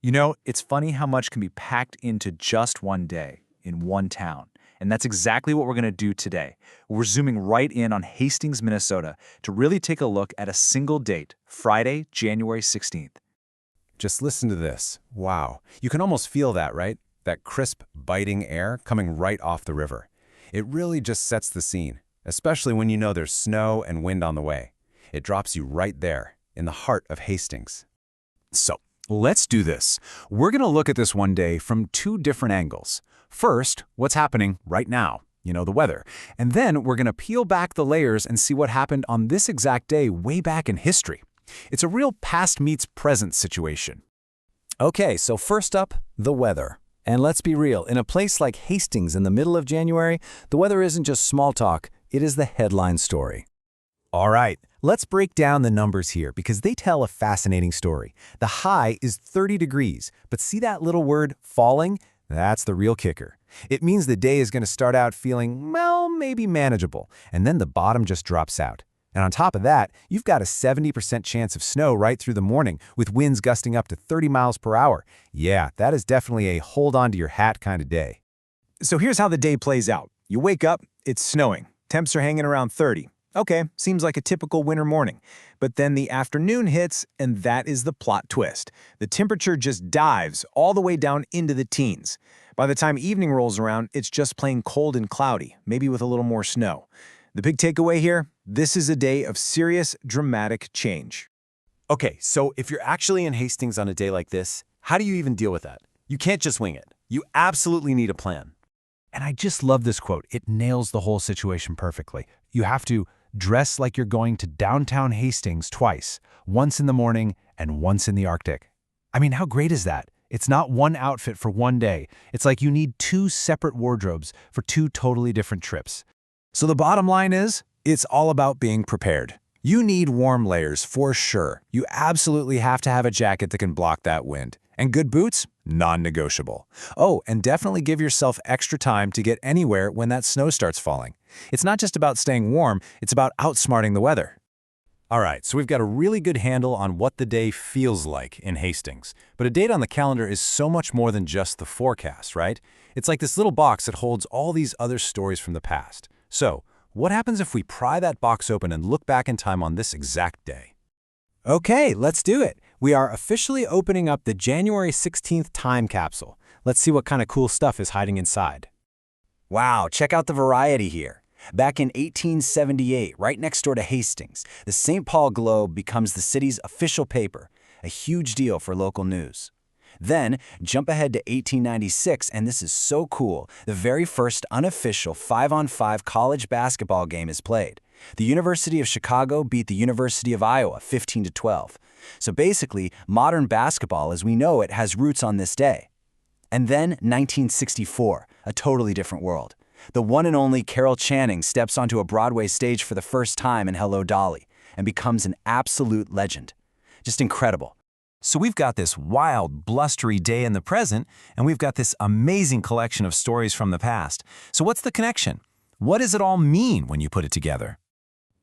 You know, it's funny how much can be packed into just one day in one town. And that's exactly what we're going to do today. We're zooming right in on Hastings, Minnesota to really take a look at a single date, Friday, January 16th. Just listen to this. Wow. You can almost feel that, right? That crisp, biting air coming right off the river. It really just sets the scene, especially when you know there's snow and wind on the way. It drops you right there, in the heart of Hastings. So, let's do this. We're going to look at this one day from two different angles. First, what's happening right now, the weather. And then we're going to peel back the layers and see what happened on this exact day way back in history. It's a real past meets present situation. Okay, so first up, the weather. And let's be real, in a place like Hastings in the middle of January, the weather isn't just small talk, it is the headline story. All right, let's break down the numbers here because they tell a fascinating story. The high is 30 degrees, but see that little word, falling? That's the real kicker. It means the day is going to start out feeling, well, maybe manageable, and then the bottom just drops out. And on top of that, you've got a 70% chance of snow right through the morning, with winds gusting up to 30 miles per hour. Yeah, that is definitely a hold on to your hat kind of day. So here's how the day plays out. You wake up, it's snowing. Temps are hanging around 30. Okay, seems like a typical winter morning. But then the afternoon hits, and that is the plot twist. The temperature just dives all the way down into the teens. By the time evening rolls around, it's just plain cold and cloudy, maybe with a little more snow. The big takeaway here? This is a day of serious, dramatic change. Okay, so if you're actually in Hastings on a day like this, how do you even deal with that? You can't just wing it. You absolutely need a plan. And I just love this quote. It nails the whole situation perfectly. You have to dress like you're going to downtown Hastings twice, once in the morning and once in the Arctic. I mean, how great is that? It's not one outfit for one day. It's like you need two separate wardrobes for two totally different trips. So the bottom line is, it's all about being prepared. You need warm layers for sure. You absolutely have to have a jacket that can block that wind. And good boots? Non-negotiable. Oh, and definitely give yourself extra time to get anywhere when that snow starts falling. It's not just about staying warm, it's about outsmarting the weather. All right, so we've got a really good handle on what the day feels like in Hastings. But a date on the calendar is so much more than just the forecast, right? It's like this little box that holds all these other stories from the past. So, what happens if we pry that box open and look back in time on this exact day? Okay, let's do it. We are officially opening up the January 16th time capsule. Let's see what kind of cool stuff is hiding inside. Wow, check out the variety here. Back in 1878, right next door to Hastings, the St. Paul Globe becomes the city's official paper, a huge deal for local news. Then, jump ahead to 1896, and this is so cool, the very first unofficial 5-on-5 college basketball game is played. The University of Chicago beat the University of Iowa 15-12. So basically, modern basketball as we know it has roots on this day. And then 1964, a totally different world. The one and only Carol Channing steps onto a Broadway stage for the first time in Hello, Dolly and becomes an absolute legend. Just incredible. So we've got this wild, blustery day in the present, and we've got this amazing collection of stories from the past. So what's the connection? What does it all mean when you put it together?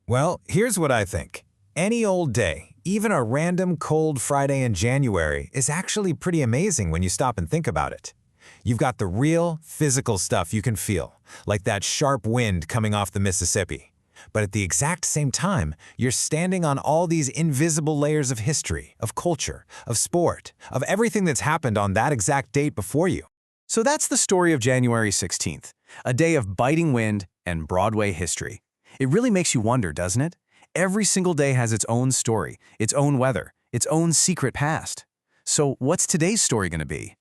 Well, here's what I think. Any old day, even a random cold Friday in January, is actually pretty amazing when you stop and think about it. You've got the real, physical stuff you can feel, like that sharp wind coming off the Mississippi. But at the exact same time, you're standing on all these invisible layers of history, of culture, of sport, of everything that's happened on that exact date before you. So that's the story of January 16th, a day of biting wind and Broadway history. It really makes you wonder, doesn't it? Every single day has its own story, its own weather, its own secret past. So what's today's story going to be?